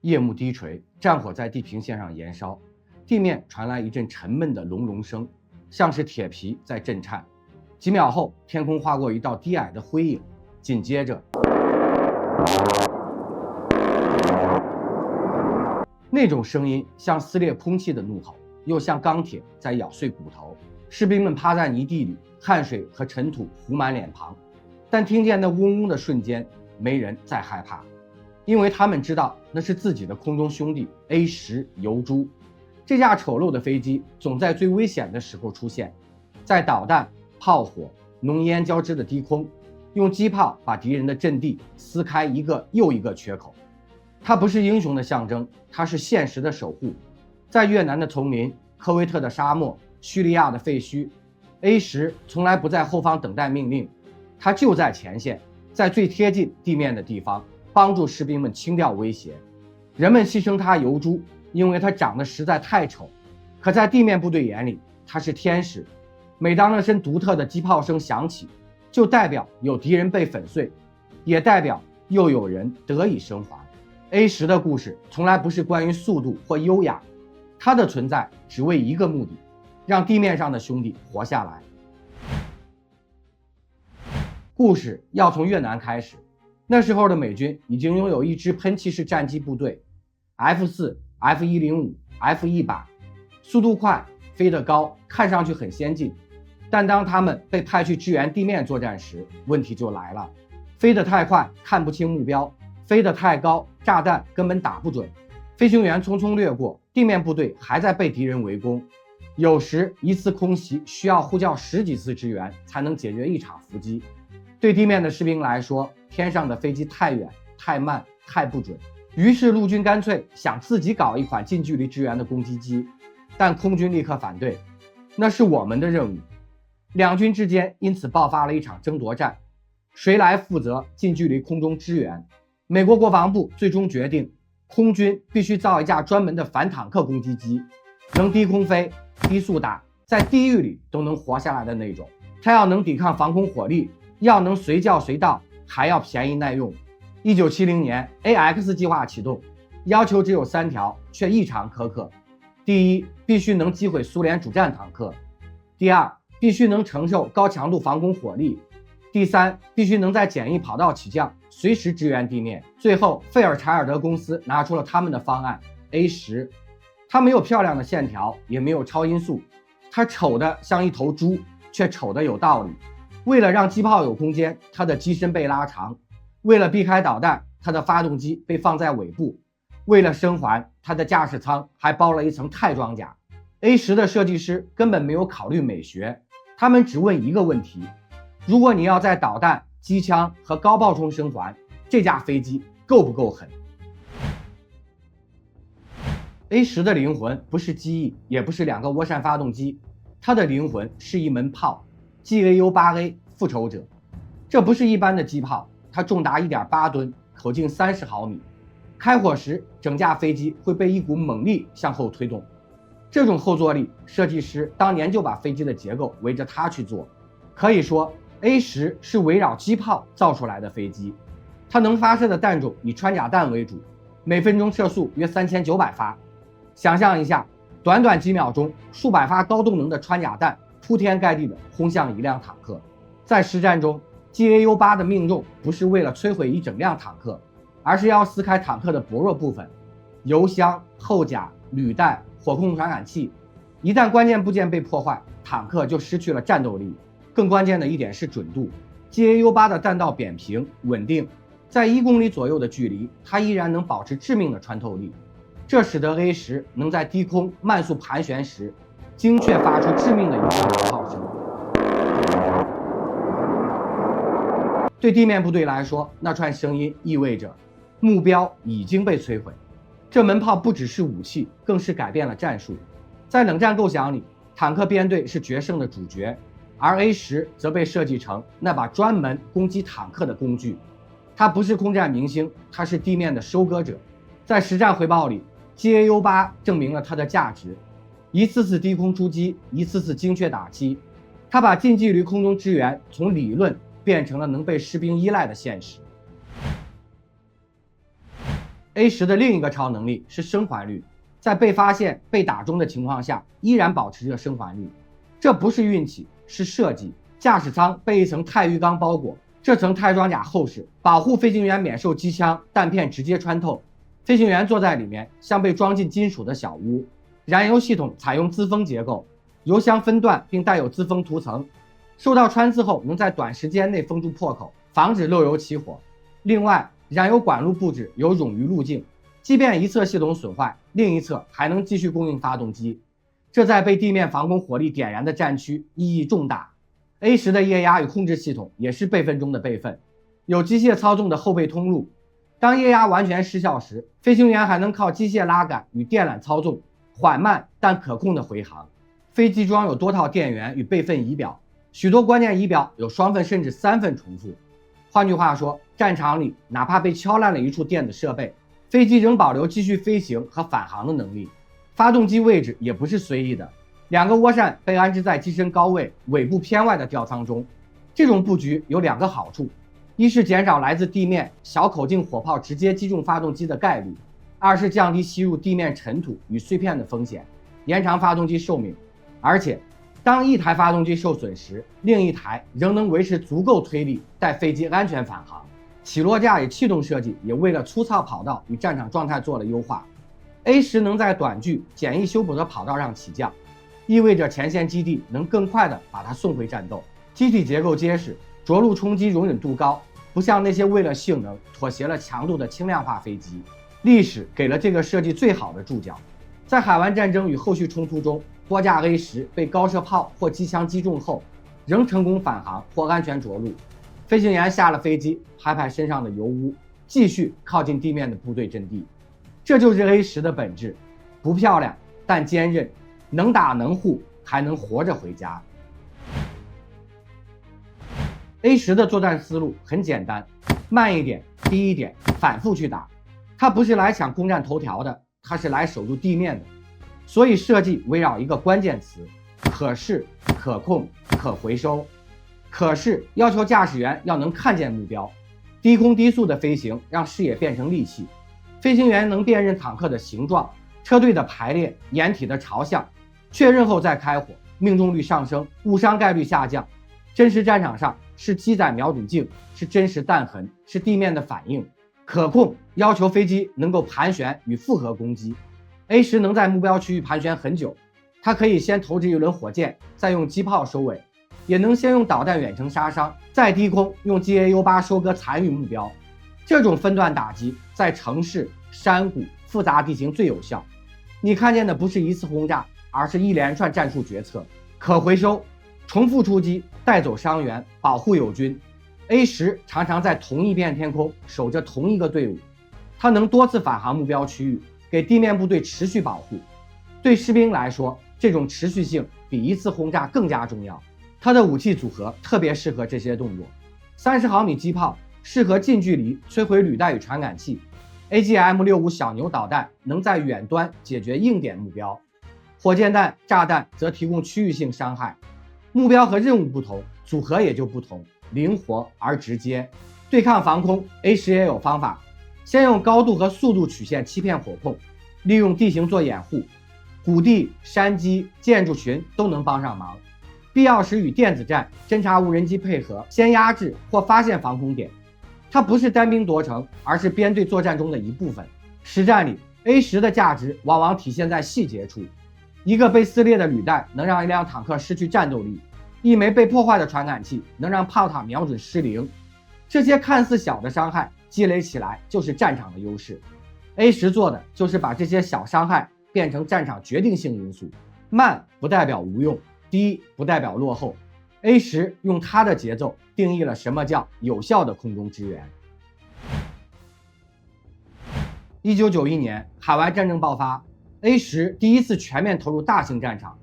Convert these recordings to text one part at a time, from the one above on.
夜幕低垂，战火在地平线上燃烧，地面传来一阵沉闷的隆隆声，像是铁皮在震颤。几秒后，天空划过一道低矮的灰影，紧接着，那种声音像撕裂空气的怒吼，又像钢铁在咬碎骨头。士兵们趴在泥地里，汗水和尘土糊满脸庞，但听见那嗡嗡的瞬间，没人再害怕，因为他们知道那是自己的空中兄弟 A10疣猪。这架丑陋的飞机总在最危险的时候出现，在导弹、炮火、浓烟交织的低空，用机炮把敌人的阵地撕开一个又一个缺口。它不是英雄的象征，它是现实的守护。在越南的丛林、科威特的沙漠、叙利亚的废墟， A10从来不在后方等待命令，它就在前线，在最贴近地面的地方，帮助士兵们清掉威胁。人们戏称它疣猪，因为它长得实在太丑，可在地面部队眼里，它是天使。每当那声独特的机炮声响起，就代表有敌人被粉碎，也代表又有人得以生还。A10的故事从来不是关于速度或优雅，它的存在只为一个目的，让地面上的兄弟活下来。故事要从越南开始，那时候的美军已经拥有一支喷气式战机部队 F4、F105、F100，速度快，飞得高，看上去很先进。但当他们被派去支援地面作战时，问题就来了。飞得太快，看不清目标；飞得太高，炸弹根本打不准。飞行员匆匆掠过，地面部队还在被敌人围攻。有时一次空袭需要呼叫10几次支援才能解决一场伏击。对地面的士兵来说，天上的飞机太远、太慢、太不准。于是陆军干脆想自己搞一款近距离支援的攻击机，但空军立刻反对，那是我们的任务。两军之间因此爆发了一场争夺战，谁来负责近距离空中支援？美国国防部最终决定，空军必须造一架专门的反坦克攻击机，能低空飞、低速打，在地狱里都能活下来的那种。它要能抵抗防空火力，要能随叫随到，还要便宜耐用。1970年 AX 计划启动，要求只有3条，却异常苛刻。第一，必须能击毁苏联主战坦克；第二，必须能承受高强度防空火力；第三，必须能在简易跑道起降，随时支援地面。最后，费尔柴尔德公司拿出了他们的方案 A10，它没有漂亮的线条，也没有超音速，它丑得像一头猪，却丑得有道理。为了让机炮有空间，它的机身被拉长；为了避开导弹，它的发动机被放在尾部；为了生还，它的驾驶舱还包了一层钛装甲。A10的设计师根本没有考虑美学，他们只问一个问题：如果你要在导弹、机枪和高爆中生还，这架飞机够不够狠？A10的灵魂不是机翼，也不是2个涡扇发动机，它的灵魂是一门炮 GAU-8A 复仇者。这不是一般的机炮，它重达 1.8 吨，口径30毫米。开火时，整架飞机会被一股猛力向后推动。这种后坐力，设计师当年就把飞机的结构围着它去做。可以说 A10是围绕机炮造出来的飞机。它能发射的弹种以穿甲弹为主，每分钟射速约3900发。想象一下，短短几秒钟，数百发高动能的穿甲弹铺天盖地地轰向一辆坦克。在实战中， GAU-8的命中不是为了摧毁一整辆坦克，而是要撕开坦克的薄弱部分，油箱、后甲、履带、火控传感器。一旦关键部件被破坏，坦克就失去了战斗力。更关键的一点是准度， GAU-8的弹道扁平稳定，在1公里左右的距离，它依然能保持致命的穿透力。这使得 A10能在低空慢速盘旋时，精确发出致命的一声炮声。对地面部队来说，那串声音意味着目标已经被摧毁。这门炮不只是武器，更是改变了战术。在冷战构想里，坦克编队是决胜的主角，而 A10则被设计成那把专门攻击坦克的工具。它不是空战明星，它是地面的收割者。在实战回报里， GAU-8证明了它的价值，一次次低空出击，一次次精确打击，它把近距离空中支援从理论变成了能被士兵依赖的现实。A10的另一个超能力是生还率，在被发现、被打中的情况下，依然保持着生还率。这不是运气，是设计。驾驶舱被一层钛鱼钢包裹，这层钛装甲厚实，保护飞行员免受机枪弹片直接穿透。飞行员坐在里面，像被装进金属的小屋。燃油系统采用自封结构，油箱分段并带有自封涂层，受到穿刺后能在短时间内封住破口，防止漏油起火。另外，燃油管路布置有冗余路径，即便一侧系统损坏，另一侧还能继续供应发动机。这在被地面防空火力点燃的战区意义重大。A10的液压与控制系统也是备份中的备份，有机械操纵的后备通路。当液压完全失效时，飞行员还能靠机械拉杆与电缆操纵缓慢但可控的回航。飞机装有多套电源与备份仪表，许多关键仪表有双份甚至3份重复。换句话说，战场里哪怕被敲烂了一处电子设备，飞机仍保留继续飞行和返航的能力。发动机位置也不是随意的，2个涡扇被安置在机身高位、尾部偏外的吊舱中。这种布局有2个好处：一是减少来自地面小口径火炮直接击中发动机的概率；二是降低吸入地面尘土与碎片的风险，延长发动机寿命。而且，当一台发动机受损时，另一台仍能维持足够推力，带飞机安全返航。起落架与气动设计也为了粗糙跑道与战场状态做了优化。A10能在短距、简易修补的跑道上起降，意味着前线基地能更快地把它送回战斗。机体结构结实，着陆冲击容忍度高，不像那些为了性能妥协了强度的轻量化飞机。历史给了这个设计最好的注脚。在海湾战争与后续冲突中，多架 A10被高射炮或机枪击中后，仍成功返航或安全着陆。飞行员下了飞机，拍拍身上的油污，继续靠近地面的部队阵地。这就是 A10的本质，不漂亮但坚韧，能打能护，还能活着回家。A10的作战思路很简单，慢一点，低一点，反复去打。它不是来抢攻占头条的，它是来守住地面的。所以设计围绕一个关键词：可视、可控、可回收。可视要求驾驶员要能看见目标，低空低速的飞行让视野变成利器。飞行员能辨认坦克的形状、车队的排列、掩体的朝向，确认后再开火，命中率上升，误伤概率下降。真实战场上是机载瞄准镜，是真实弹痕，是地面的反应。可控要求飞机能够盘旋与复合攻击。A10能在目标区域盘旋很久，它可以先投掷一轮火箭，再用机炮收尾，也能先用导弹远程杀伤，再低空用 GAU-8收割残余目标。这种分段打击在城市、山谷、复杂地形最有效。你看见的不是一次轰炸，而是一连串战术决策。可回收，重复出击，带走伤员，保护友军。A10常常在同一片天空守着同一个队伍，它能多次返航目标区域，给地面部队持续保护。对士兵来说，这种持续性比一次轰炸更加重要。它的武器组合特别适合这些动作。30毫米机炮适合近距离摧毁履带与传感器， AGM-65 小牛导弹能在远端解决硬点目标，火箭弹、炸弹则提供区域性伤害。目标和任务不同，组合也就不同，灵活而直接。对抗防空 A10也有方法，先用高度和速度曲线欺骗火控，利用地形做掩护，谷地、山基、建筑群都能帮上忙。必要时与电子战、侦察无人机配合，先压制或发现防空点。它不是单兵夺城，而是编队作战中的一部分。实战里 ，A10的价值往往体现在细节处。一个被撕裂的履带能让一辆坦克失去战斗力，一枚被破坏的传感器能让炮塔瞄准失灵。这些看似小的伤害积累起来就是战场的优势。A10做的就是把这些小伤害变成战场决定性因素。慢不代表无用，低不代表落后。A10用它的节奏定义了什么叫有效的空中支援。1991年，海湾战争爆发， A10第一次全面投入大型战场。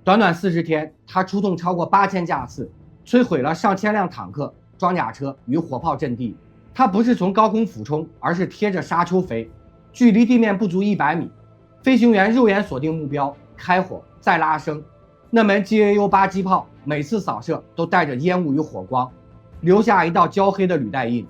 短短40天，它出动超过8000架次，摧毁了上千辆坦克、装甲车与火炮阵地。它不是从高空俯冲，而是贴着沙丘飞，距离地面不足100米。飞行员肉眼锁定目标，开火，再拉升。那门 GAU-8 机炮每次扫射都带着烟雾与火光，留下一道焦黑的履带印。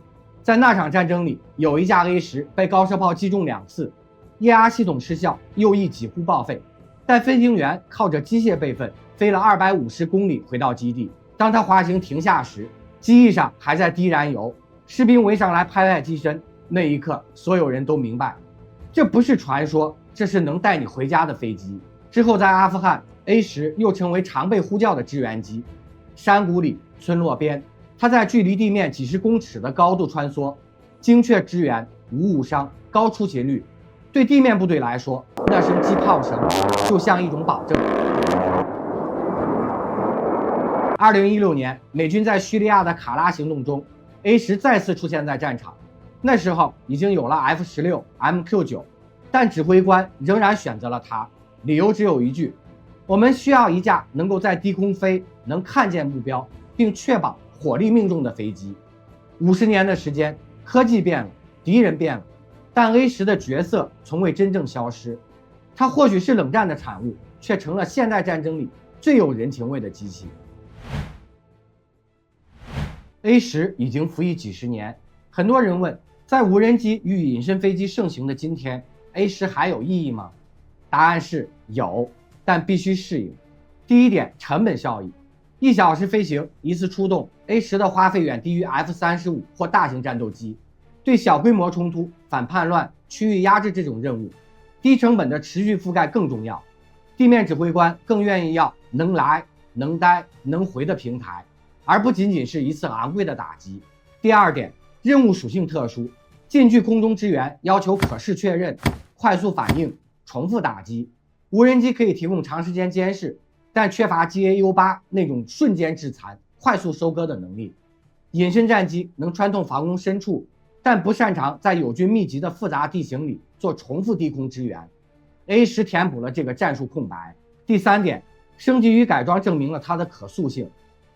在那场战争里，有一架 A10被高射炮击中2次，液压系统失效，右翼几乎报废。但飞行员靠着机械备份，飞了250公里回到基地。当他滑行停下时，机翼上还在滴燃油，士兵围上来拍拍机身。那一刻，所有人都明白，这不是传说，这是能带你回家的飞机。之后在阿富汗 ，A10又成为常被呼叫的支援机。山谷里、村落边，它在距离地面几十公尺的高度穿梭，精确支援，无误伤，高出勤率。对地面部队来说，那声机炮声就像一种保证。2016年，美军在叙利亚的卡拉行动中 ，A10再次出现在战场。那时候已经有了 F-16、MQ-9，但指挥官仍然选择了它，理由只有一句：我们需要一架能够在低空飞、能看见目标，并确保火力命中的飞机。50年的时间，科技变了，敌人变了，但 A10的角色从未真正消失。它或许是冷战的产物，却成了现代战争里最有人情味的机器。A10已经服役几十年，很多人问，在无人机与隐身飞机盛行的今天 ，A10还有意义吗？答案是有，但必须适应。第一点，成本效益。1小时飞行，一次出动 ，A10的花费远低于 F-35或大型战斗机。对小规模冲突、反叛乱、区域压制这种任务，低成本的持续覆盖更重要。地面指挥官更愿意要能来、能待、能回的平台，而不仅仅是一次昂贵的打击。第二点，任务属性特殊，近距空中支援要求可视确认、快速反应、重复打击。无人机可以提供长时间监视，但缺乏 GAU-8那种瞬间制残、快速收割的能力。隐身战机能穿透防空深处，但不擅长在友军密集的复杂地形里做重复低空支援。A10填补了这个战术空白。第三点，升级与改装证明了它的可塑性。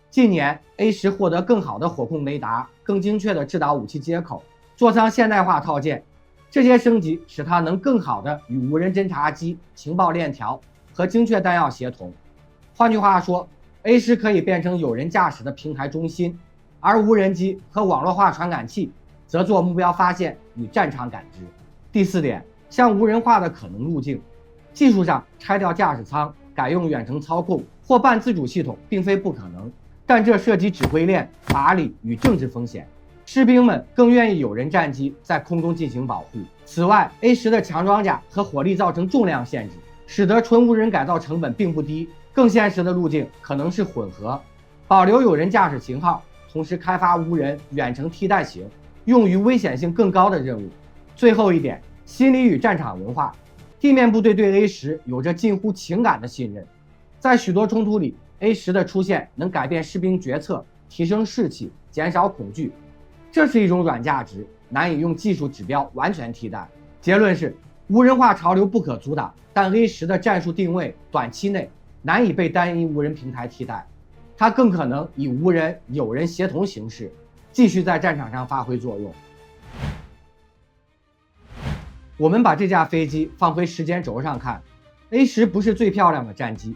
近年 A10获得更好的火控雷达、更精确的制导武器接口、座舱现代化套件，这些升级使它能更好地与无人侦察机、情报链条和精确弹药协同。换句话说 ，A10可以变成有人驾驶的平台中心，而无人机和网络化传感器则做目标发现与战场感知。第四点，向无人化的可能路径。技术上，拆掉驾驶舱，改用远程操控或半自主系统并非不可能，但这涉及指挥链、法理与政治风险。士兵们更愿意有人战机在空中进行保护。此外 ，A10的强装甲和火力造成重量限制，使得纯无人改造成本并不低。更现实的路径可能是混合，保留有人驾驶型号，同时开发无人远程替代型，用于危险性更高的任务。最后一点，心理与战场文化。地面部队对 A10有着近乎情感的信任，在许多冲突里 ，A10的出现能改变士兵决策，提升士气，减少恐惧。这是一种软价值，难以用技术指标完全替代。结论是，无人化潮流不可阻挡，但 A10的战术定位短期内难以被单一无人平台替代，它更可能以无人、有人协同形式，继续在战场上发挥作用。我们把这架飞机放回时间轴上看 ，A10不是最漂亮的战机，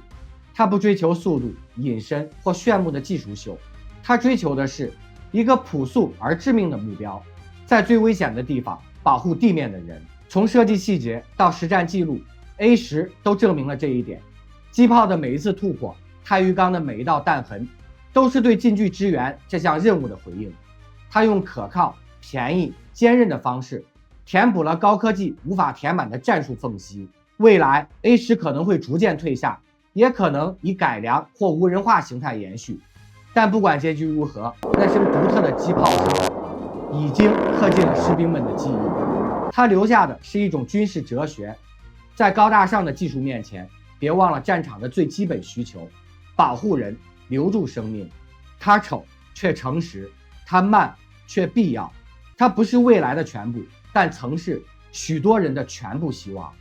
它不追求速度、隐身或炫目的技术秀，它追求的是一个朴素而致命的目标，在最危险的地方保护地面的人。从设计细节到实战记录 ，A10都证明了这一点。机炮的每一次吐火，钛鱼缸的每一道弹痕，都是对近距支援这项任务的回应。它用可靠、便宜、坚韧的方式，填补了高科技无法填满的战术缝隙。未来 A10可能会逐渐退下，也可能以改良或无人化形态延续。但不管结局如何，那声独特的机炮声已经刻进了士兵们的记忆。它留下的是一种军事哲学，在高大上的技术面前，别忘了战场的最基本需求：保护人，留住生命。它丑却诚实，它慢却必要。它不是未来的全部，但曾是许多人的全部希望。